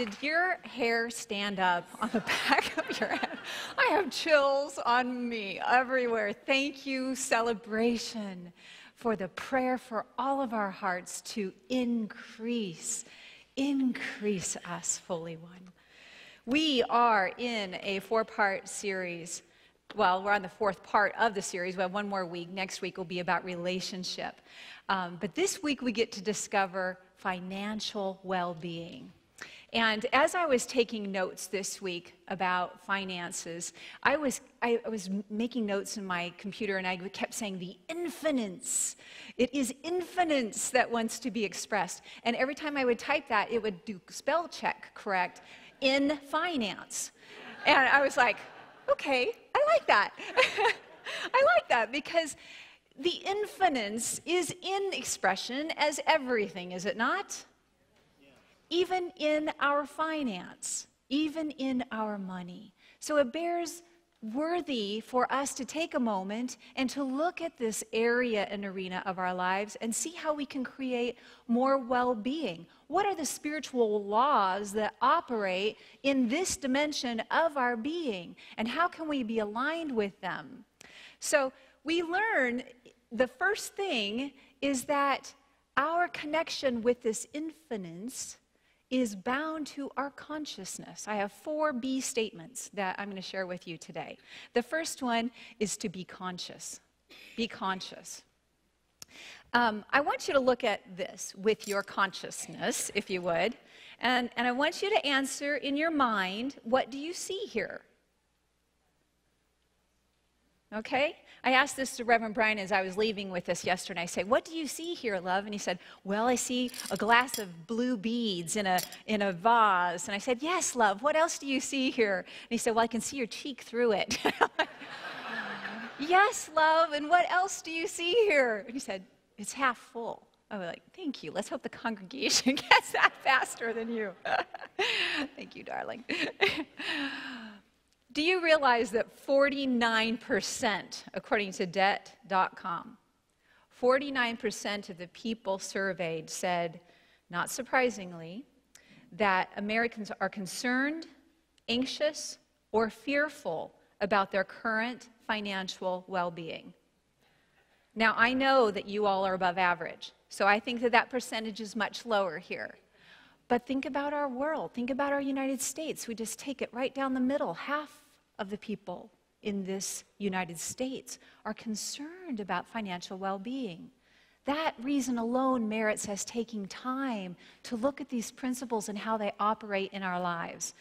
Did your hair stand up on the back of your head? I have chills on me everywhere. Thank you, celebration, for the prayer for all of our hearts to increase us, Holy One. We are in a 4-part series. Well, we're on the 4th part of the series. We have one more week. Next week will be about relationship. But this week we get to discover financial well-being. And as I was taking notes this week about finances, I was making notes in my computer, and I kept saying the Infinince. It is Infinince that wants to be expressed. And every time I would type that, it would do spell check correct in finance. And I was like, okay, I like that. I like that because the Infinince is in expression as everything, is it not? Even in our finance, even in our money. So it bears worthy for us to take a moment and to look at this area and arena of our lives and see how we can create more well-being. What are the spiritual laws that operate in this dimension of our being, and how can we be aligned with them? So we learn the first thing is that our connection with this Infinince is bound to our consciousness. I have 4 B statements that I'm going to share with you today. The first one is to be conscious. Be conscious. I want you to look at this with your consciousness, if you would, and I want you to answer in your mind, what do you see here? Okay? I asked this to Reverend Brian as I was leaving with this yesterday. I said, what do you see here, love? And he said, well, I see a glass of blue beads in a vase. And I said, yes, love, what else do you see here? And he said, well, I can see your cheek through it. Yes, love, and what else do you see here? And he said, it's half full. I was like, thank you. Let's hope the congregation gets that faster than you. Thank you, darling. Do you realize that 49%, according to debt.com, 49% of the people surveyed said, not surprisingly, that Americans are concerned, anxious, or fearful about their current financial well-being? Now, I know that you all are above average, so I think that that percentage is much lower here. But think about our world. Think about our United States. We just take it right down the middle. Half of the people in this United States are concerned about financial well-being. That reason alone merits us taking time to look at these principles and how they operate in our lives.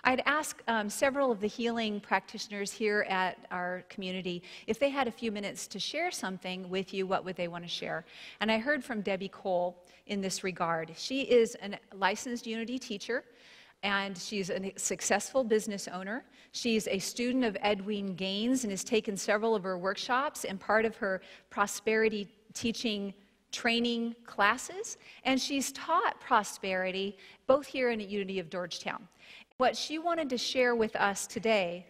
I'd ask several of the healing practitioners here at our community if they had a few minutes to share something with you, what would they want to share? And I heard from Debbie Cole in this regard. She is a licensed Unity teacher, and she's a successful business owner. She's a student of Edwene Gaines and has taken several of her workshops and part of her prosperity teaching training classes. And she's taught prosperity both here and at Unity of Georgetown. What she wanted to share with us today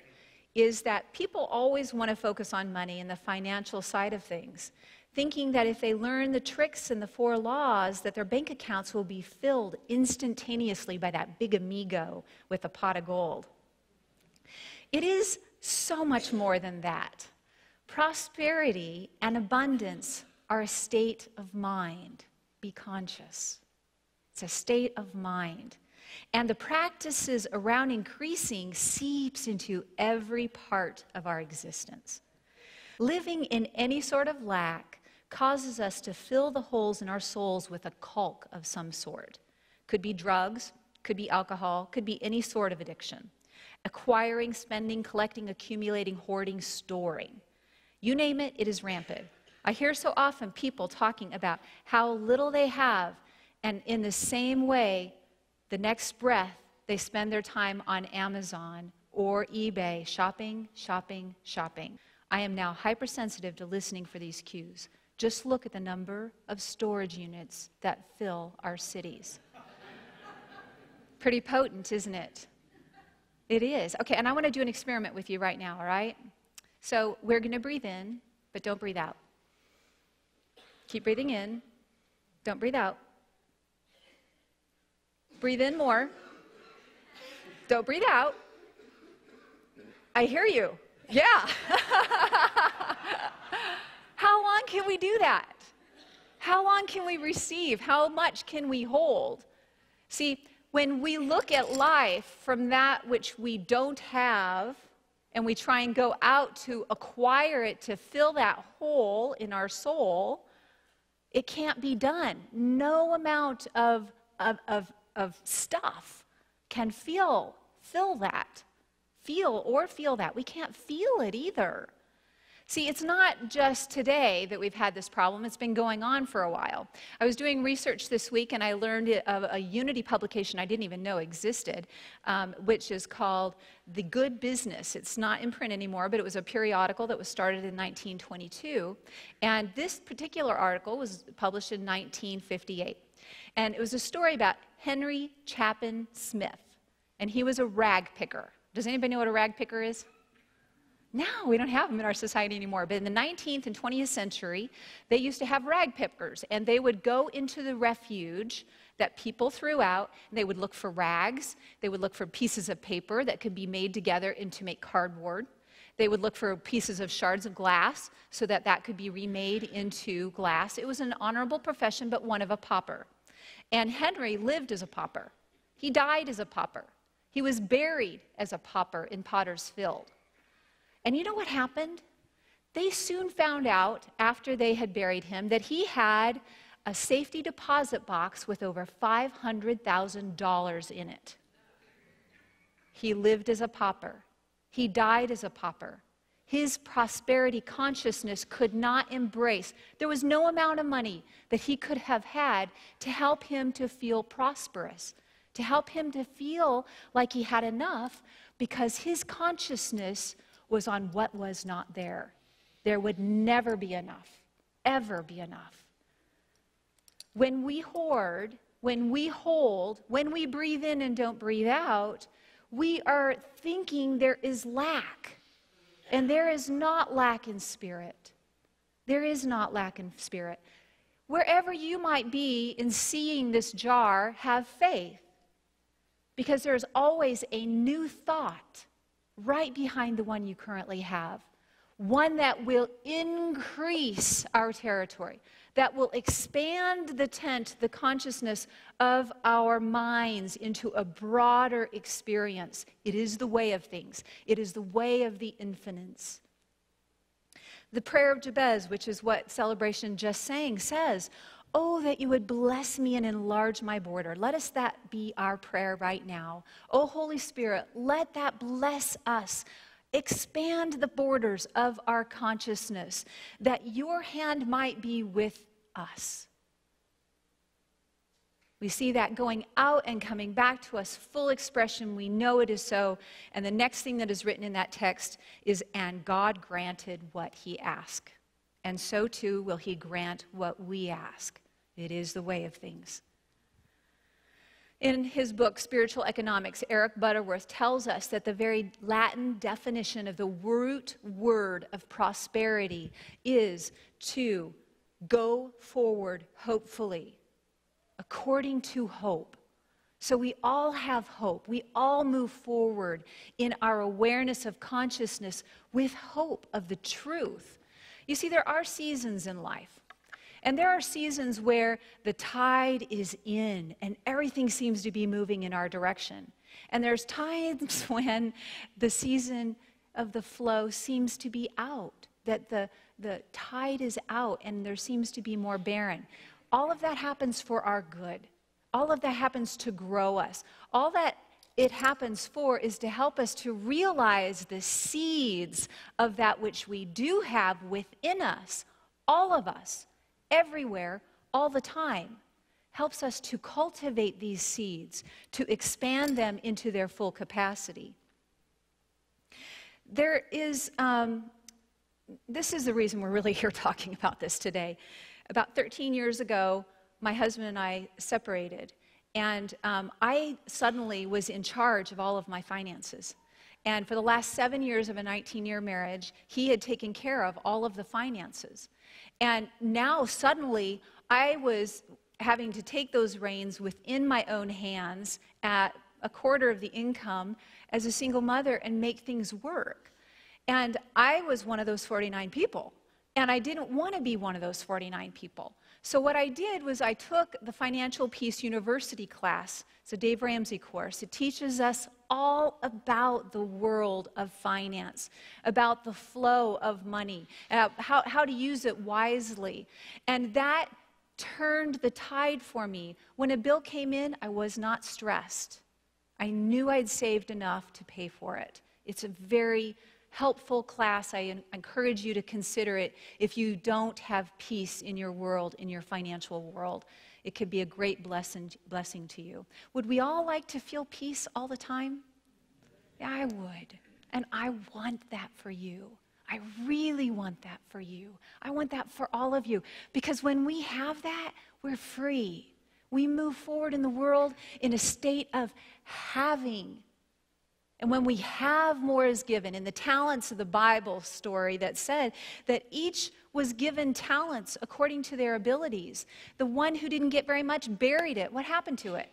is that people always want to focus on money and the financial side of things, thinking that if they learn the tricks and the 4 laws, that their bank accounts will be filled instantaneously by that big amigo with a pot of gold. It is so much more than that. Prosperity and abundance are a state of mind. Be conscious. It's a state of mind. And the practices around increasing seeps into every part of our existence. Living in any sort of lack causes us to fill the holes in our souls with a caulk of some sort. Could be drugs, could be alcohol, could be any sort of addiction. Acquiring, spending, collecting, accumulating, hoarding, storing. You name it, it is rampant. I hear so often people talking about how little they have, and in the same way, the next breath, they spend their time on Amazon or eBay, shopping, shopping, shopping. I am now hypersensitive to listening for these cues. Just look at the number of storage units that fill our cities. Pretty potent, isn't it? It is. Okay, and I want to do an experiment with you right now, all right? So we're going to breathe in, but don't breathe out. Keep breathing in. Don't breathe out. Breathe in more. Don't breathe out. I hear you. Yeah. How long can we do that? How long can we receive? How much can we hold? See, when we look at life from that which we don't have, and we try and go out to acquire it to fill that hole in our soul, it can't be done. No amount of stuff can fill that. Feel that. We can't feel it either. See, it's not just today that we've had this problem. It's been going on for a while. I was doing research this week, and I learned of a Unity publication I didn't even know existed, which is called The Good Business. It's not in print anymore, but it was a periodical that was started in 1922. And this particular article was published in 1958. And it was a story about Henry Chapin Smith. And he was a rag picker. Does anybody know what a rag picker is? No, we don't have them in our society anymore. But in the 19th and 20th century, they used to have rag pickers, and they would go into the refuge that people threw out, and they would look for rags. They would look for pieces of paper that could be made together and to make cardboard. They would look for pieces of shards of glass so that that could be remade into glass. It was an honorable profession, but one of a pauper. And Henry lived as a pauper. He died as a pauper. He was buried as a pauper in Potter's Field. And you know what happened? They soon found out, after they had buried him, that he had a safety deposit box with over $500,000 in it. He lived as a pauper. He died as a pauper. His prosperity consciousness could not embrace. There was no amount of money that he could have had to help him to feel prosperous, to help him to feel like he had enough, because his consciousness was on what was not there. There would never be enough, ever be enough. When we hoard, when we hold, when we breathe in and don't breathe out, we are thinking there is lack. And there is not lack in spirit. There is not lack in spirit. Wherever you might be in seeing this jar, have faith. Because there's always a new thought right behind the one you currently have. One that will increase our territory, that will expand the tent, the consciousness of our minds into a broader experience. It is the way of things. It is the way of the Infinince. The prayer of Jabez, which is what Celebration just sang, says, "Oh, that you would bless me and enlarge my border." Let us that be our prayer right now. Oh, Holy Spirit, let that bless us. Expand the borders of our consciousness, that your hand might be with us. We see that going out and coming back to us, full expression. We know it is so. And the next thing that is written in that text is, "And God granted what he asked. And so too will he grant what we ask." It is the way of things. In his book, Spiritual Economics, Eric Butterworth tells us that the very Latin definition of the root word of prosperity is to go forward hopefully, according to hope. So we all have hope. We all move forward in our awareness of consciousness with hope of the truth. You see, there are seasons in life. And there are seasons where the tide is in and everything seems to be moving in our direction. And there's times when the season of the flow seems to be out, that the tide is out and there seems to be more barren. All of that happens for our good. All of that happens to grow us. All that it happens for is to help us to realize the seeds of that which we do have within us, all of us, everywhere, all the time. Helps us to cultivate these seeds, to expand them into their full capacity. There is, this is the reason we're really here talking about this today. About 13 years ago, my husband and I separated, and I suddenly was in charge of all of my finances. And for the last 7 years of a 19-year marriage, he had taken care of all of the finances. And now suddenly I was having to take those reins within my own hands a quarter of the income as a single mother and make things work. And I was one of those 49 people. And I didn't want to be one of those 49 people. So what I did was I took the Financial Peace University class. It's a Dave Ramsey course. It teaches us all about the world of finance, about the flow of money, how to use it wisely. And that turned the tide for me. When a bill came in, I was not stressed. I knew I'd saved enough to pay for it. It's a very helpful class. I encourage you to consider it if you don't have peace in your world, in your financial world. It could be a great blessing to you. Would we all like to feel peace all the time? Yeah, I would. And I want that for you. I really want that for you. I want that for all of you. Because when we have that, we're free. We move forward in the world in a state of having. And when we have, more is given. In the talents of the Bible story that said that each was given talents according to their abilities. The one who didn't get very much buried it. What happened to it?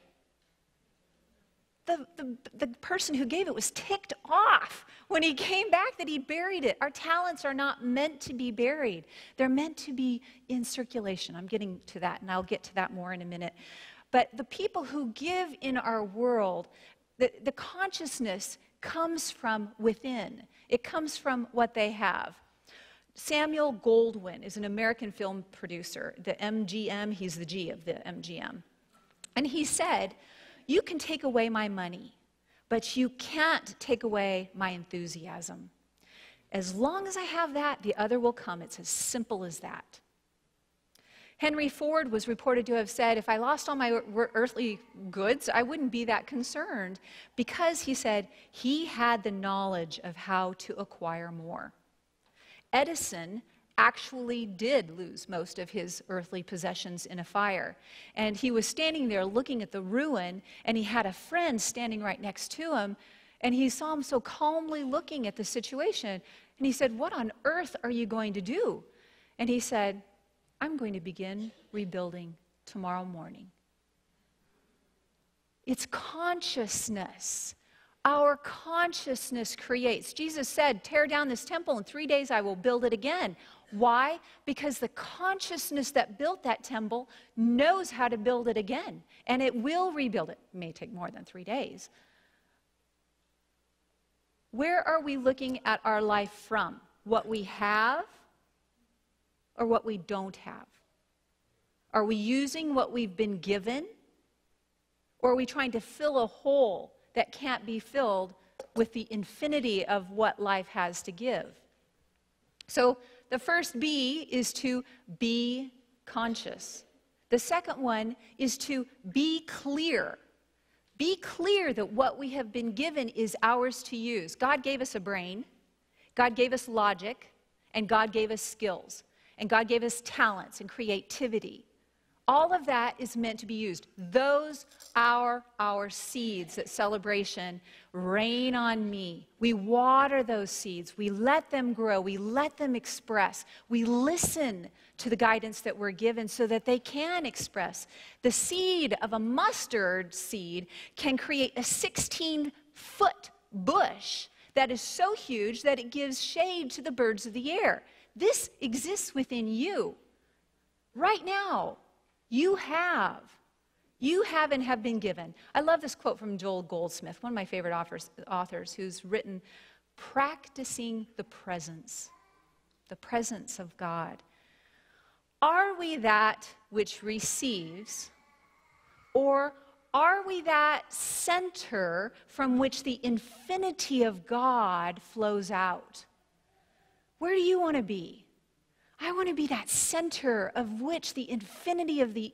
The person who gave it was ticked off when he came back that he buried it. Our talents are not meant to be buried. They're meant to be in circulation. I'm getting to that, and I'll get to that more in a minute. But the people who give in our world, the consciousness comes from within. It comes from what they have. Samuel Goldwyn is an American film producer, the MGM. He's the G of the MGM. And he said, "You can take away my money, but you can't take away my enthusiasm. As long as I have that, the other will come." It's as simple as that. Henry Ford was reported to have said, "If I lost all my earthly goods, I wouldn't be that concerned," because he said he had the knowledge of how to acquire more. Edison actually did lose most of his earthly possessions in a fire. And he was standing there looking at the ruin, and he had a friend standing right next to him, and he saw him so calmly looking at the situation. And he said, "What on earth are you going to do?" And he said, "I'm going to begin rebuilding tomorrow morning." It's consciousness. Our consciousness creates. Jesus said, "Tear down this temple, in 3 days I will build it again." Why? Because the consciousness that built that temple knows how to build it again, and it will rebuild it. It may take more than 3 days. Where are we looking at our life from? What we have or what we don't have? Are we using what we've been given, or are we trying to fill a hole that can't be filled with the infinity of what life has to give? So the first B is to be conscious. The second one is to be clear. Be clear that what we have been given is ours to use. God gave us a brain, God gave us logic, and God gave us skills, and God gave us talents and creativity. All of that is meant to be used. Those are our seeds at Celebration. Rain on me. We water those seeds. We let them grow. We let them express. We listen to the guidance that we're given so that they can express. The seed of a mustard seed can create a 16-foot bush that is so huge that it gives shade to the birds of the air. This exists within you right now. You have and have been given. I love this quote from Joel Goldsmith, one of my favorite authors who's written, "Practicing the presence of God." Are we that which receives, or are we that center from which the infinity of God flows out? Where do you want to be? I want to be that center of which the infinity of the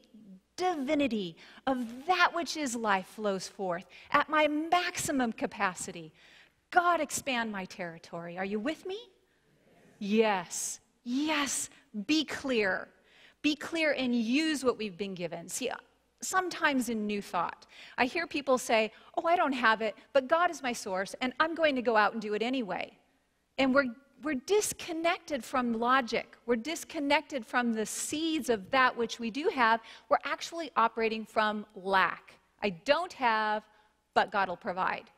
divinity of that which is life flows forth at my maximum capacity. God, expand my territory. Are you with me? Yes. Yes. Be clear. Be clear and use what we've been given. See, sometimes in New Thought, I hear people say, "Oh, I don't have it, but God is my source, and I'm going to go out and do it anyway." And we're disconnected from logic. We're disconnected from the seeds of that which we do have. We're actually operating from lack. I don't have, but God will provide.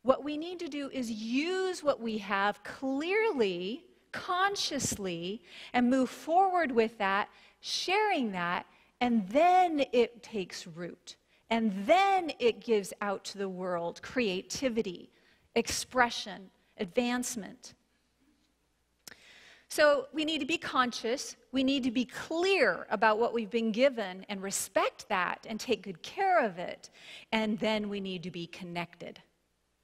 What we need to do is use what we have clearly, consciously, and move forward with that, sharing that, and then it takes root. And then it gives out to the world creativity, expression, advancement. So we need to be conscious, we need to be clear about what we've been given and respect that and take good care of it. And then we need to be connected.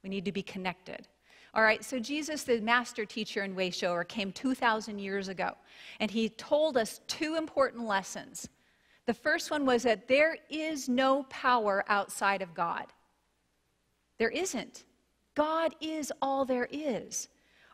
We need to be connected. All right, so Jesus, the master teacher and way shower, came 2,000 years ago, and he told us two important lessons. The first one was that there is no power outside of God. There isn't. God is all there is.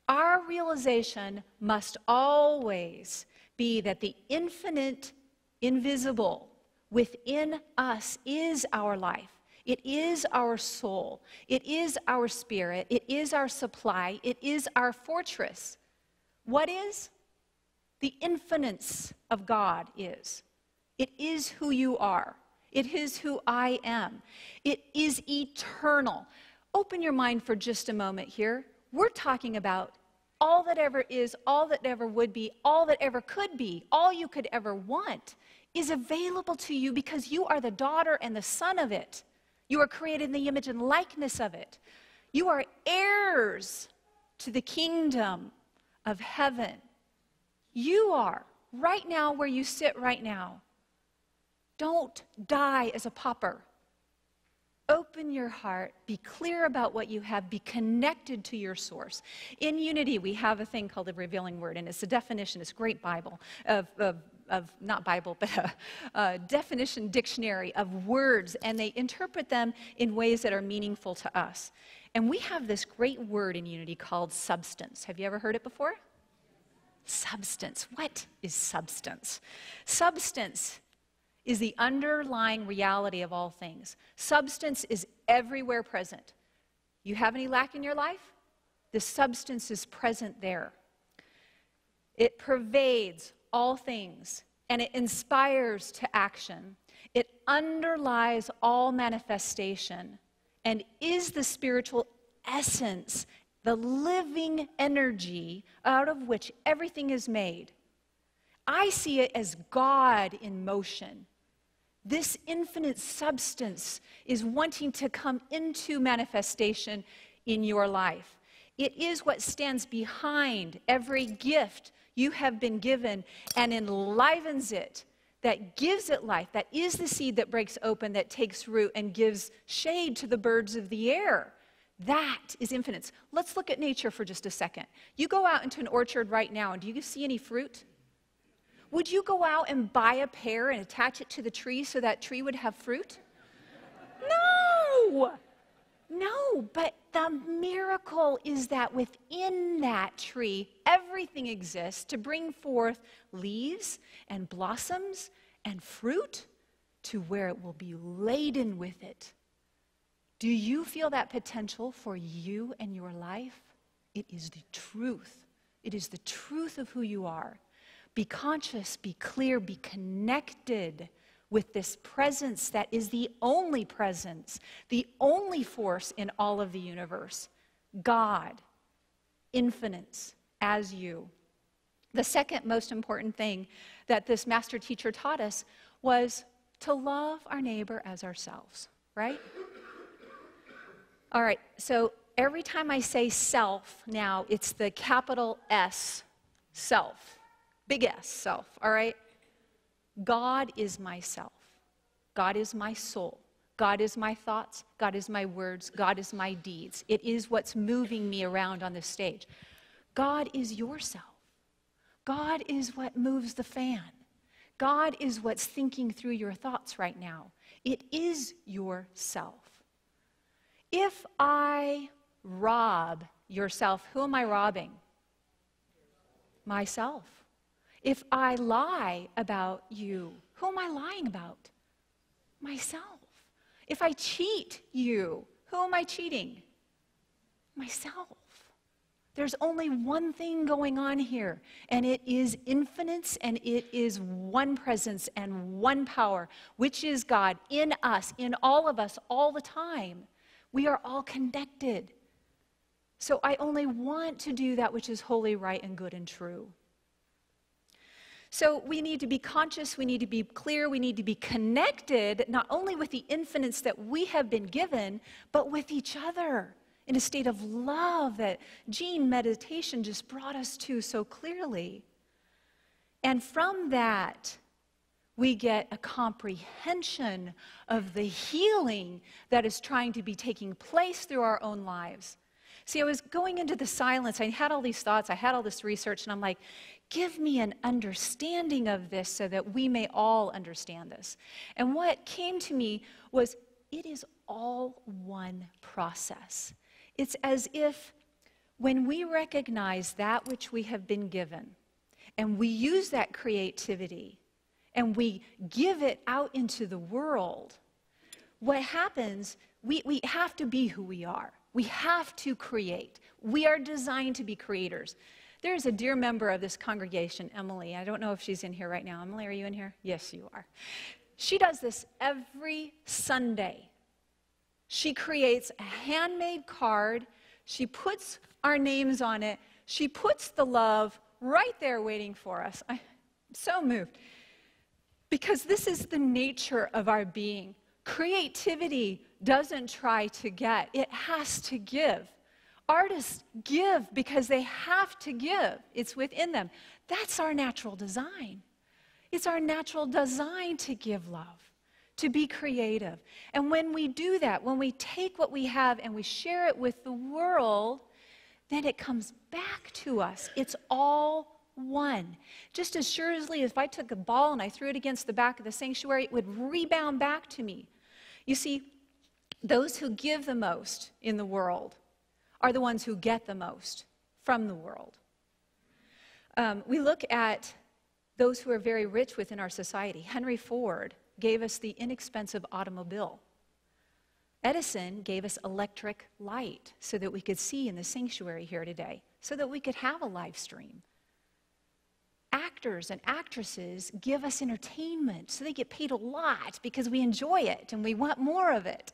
Our realization must always be that the infinite, invisible within us is our life. It is our soul. It is our spirit. It is our supply. It is our fortress. What is? The infinence of God is. It is who you are. It is who I am. It is eternal. Open your mind for just a moment here. We're talking about all that ever is, all that ever would be, all that ever could be, all you could ever want is available to you because you are the daughter and the son of it. You are created in the image and likeness of it. You are heirs to the kingdom of heaven. You are, right now where you sit right now. Don't die as a pauper. Open your heart, be clear about what you have, be connected to your source. In Unity, we have a thing called the Revealing Word, and it's a definition, it's a great Bible, not Bible, but a definition dictionary of words, and they interpret them in ways that are meaningful to us. And we have this great word in Unity called substance. Have you ever heard it before? Substance. What is substance? Substance is the underlying reality of all things. Substance is everywhere present. You have any lack in your life? The substance is present there. It pervades all things, and it inspires to action. It underlies all manifestation and is the spiritual essence, the living energy out of which everything is made. I see it as God in motion. This infinite substance is wanting to come into manifestation in your life. It is what stands behind every gift you have been given and enlivens it, that gives it life, that is the seed that breaks open, that takes root and gives shade to the birds of the air. That is Infinince. Let's look at nature for just a second. You go out into an orchard right now, and do you see any fruit? Would you go out and buy a pear and attach it to the tree so that tree would have fruit? No! No, but the miracle is that within that tree, everything exists to bring forth leaves and blossoms and fruit to where it will be laden with it. Do you feel that potential for you and your life? It is the truth. It is the truth of who you are. Be conscious, be clear, be connected with this presence that is the only presence, the only force in all of the universe. God, Infinince, as you. The second most important thing that this master teacher taught us was to love our neighbor as ourselves, right? All right, so every time I say self now, it's the capital S, self. Big S, self, all right? God is myself. God is my soul. God is my thoughts. God is my words. God is my deeds. It is what's moving me around on this stage. God is yourself. God is what moves the fan. God is what's thinking through your thoughts right now. It is yourself. If I rob yourself, who am I robbing? Myself. If I lie about you, who am I lying about? Myself. If I cheat you, who am I cheating? Myself. There's only one thing going on here, and it is Infinince, and it is one presence and one power, which is God in us, in all of us, all the time. We are all connected. So I only want to do that which is holy, right, and good and true. So we need to be conscious, we need to be clear, we need to be connected, not only with the infinite that we have been given, but with each other in a state of love that Jean meditation just brought us to so clearly. And from that, we get a comprehension of the healing that is trying to be taking place through our own lives. See, I was going into the silence. I had all these thoughts. I had all this research. And I'm like, give me an understanding of this so that we may all understand this. And what came to me was it is all one process. It's as if when we recognize that which we have been given and we use that creativity and we give it out into the world, what happens, we have to be who we are. We have to create. We are designed to be creators. There's a dear member of this congregation, Emily. I don't know if she's in here right now. Emily, are you in here? Yes, you are. She does this every Sunday. She creates a handmade card. She puts our names on it. She puts the love right there waiting for us. I'm so moved. Because this is the nature of our being. Creativity doesn't try to get, it has to give. Artists give because they have to give. It's within them. That's our natural design. It's our natural design to give love, to be creative. And when we do that, when we take what we have and we share it with the world, then it comes back to us. It's all one. Just as surely as if I took a ball and I threw it against the back of the sanctuary, it would rebound back to me. You see, those who give the most in the world are the ones who get the most from the world. We look at those who are very rich within our society. Henry Ford gave us the inexpensive automobile. Edison gave us electric light so that we could see in the sanctuary here today, so that we could have a live stream. Actors and actresses give us entertainment, so they get paid a lot because we enjoy it and we want more of it.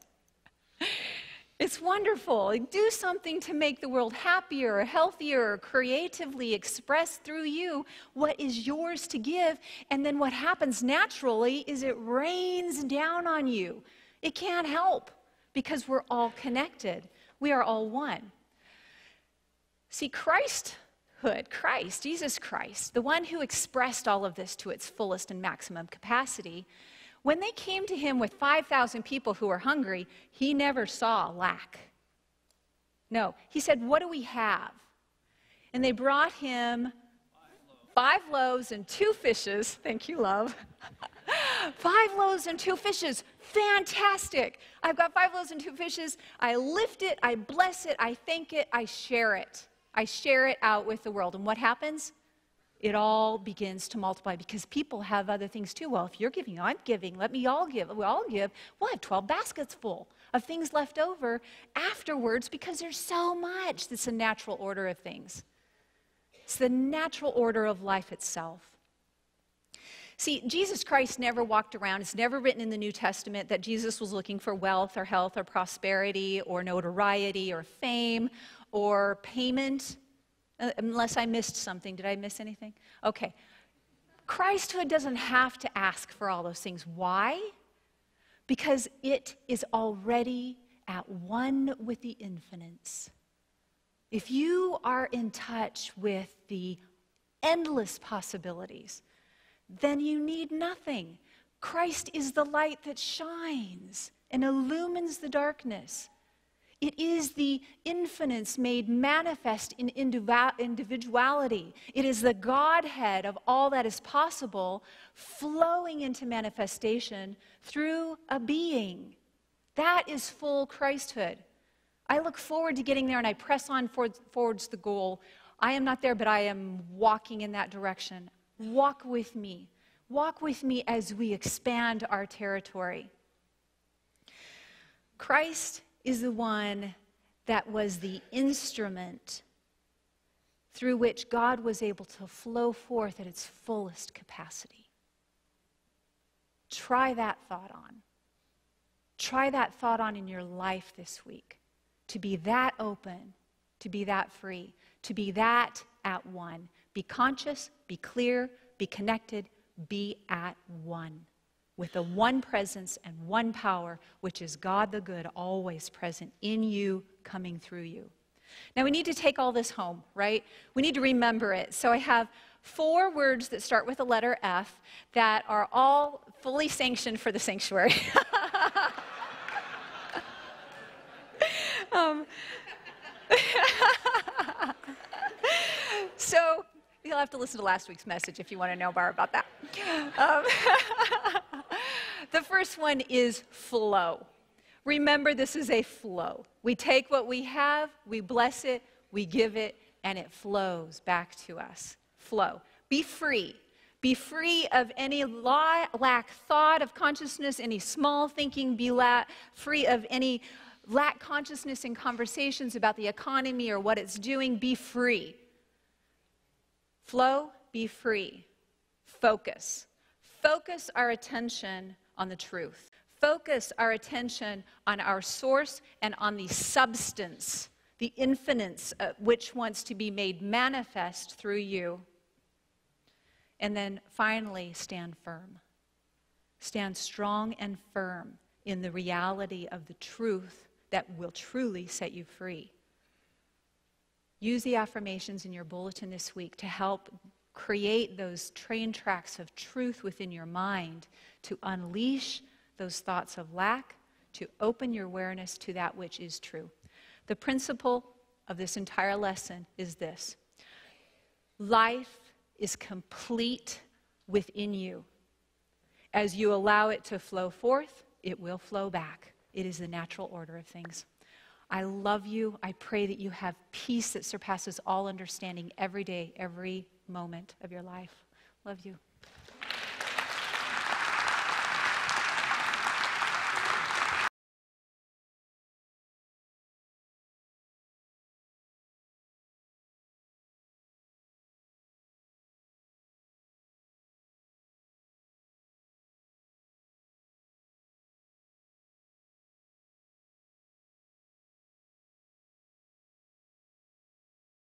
It's wonderful. Do something to make the world happier, healthier, creatively express through you what is yours to give, and then what happens naturally is it rains down on you. It can't help because we're all connected. We are all one. See, Christ, Jesus Christ, the one who expressed all of this to its fullest and maximum capacity, when they came to him with 5,000 people who were hungry, he never saw lack. No, he said, what do we have? And they brought him 5 loaves and 2 fishes. Thank you, love. 5 loaves and 2 fishes. Fantastic. I've got 5 loaves and 2 fishes. I lift it, I bless it, I thank it, I share it. I share it out with the world. And what happens? It all begins to multiply because people have other things too. Well, if you're giving, I'm giving. Let me all give. We all give. We'll have 12 baskets full of things left over afterwards because there's so much. That's the natural order of things. It's the natural order of life itself. See, Jesus Christ never walked around. It's never written in the New Testament that Jesus was looking for wealth or health or prosperity or notoriety or fame or payment. Unless I missed something. Did I miss anything? Okay. Christhood doesn't have to ask for all those things. Why? Because it is already at one with the Infinince. If you are in touch with the endless possibilities, then you need nothing. Christ is the light that shines and illumines the darkness. It is the Infinince made manifest in individuality. It is the Godhead of all that is possible flowing into manifestation through a being. That is full Christhood. I look forward to getting there and I press on towards the goal. I am not there, but I am walking in that direction. Walk with me. Walk with me as we expand our territory. Christ is the one that was the instrument through which God was able to flow forth at its fullest capacity. Try that thought on. Try that thought on in your life this week. To be that open, to be that free, to be that at one. Be conscious, be clear, be connected, be at one. With the one presence and one power, which is God the good, always present in you, coming through you. Now we need to take all this home, right? We need to remember it. So I have 4 words that start with the letter F that are all fully sanctioned for the sanctuary. So you'll have to listen to last week's message if you want to know more about that. The first one is flow. Remember, this is a flow. We take what we have, we bless it, we give it, and it flows back to us. Flow. Be free. Be free of any lack thought of consciousness, any small thinking. Be free of any lack consciousness in conversations about the economy or what it's doing. Be free. Flow, be free. Focus. Focus our attention on the truth. Focus our attention on our source and on the substance, the infinite, which wants to be made manifest through you. And then finally, stand firm. Stand strong and firm in the reality of the truth that will truly set you free. Use the affirmations in your bulletin this week to help create those train tracks of truth within your mind, to unleash those thoughts of lack, to open your awareness to that which is true. The principle of this entire lesson is this: life is complete within you. As you allow it to flow forth, it will flow back. It is the natural order of things. I love you. I pray that you have peace that surpasses all understanding every day, every moment of your life. Love you.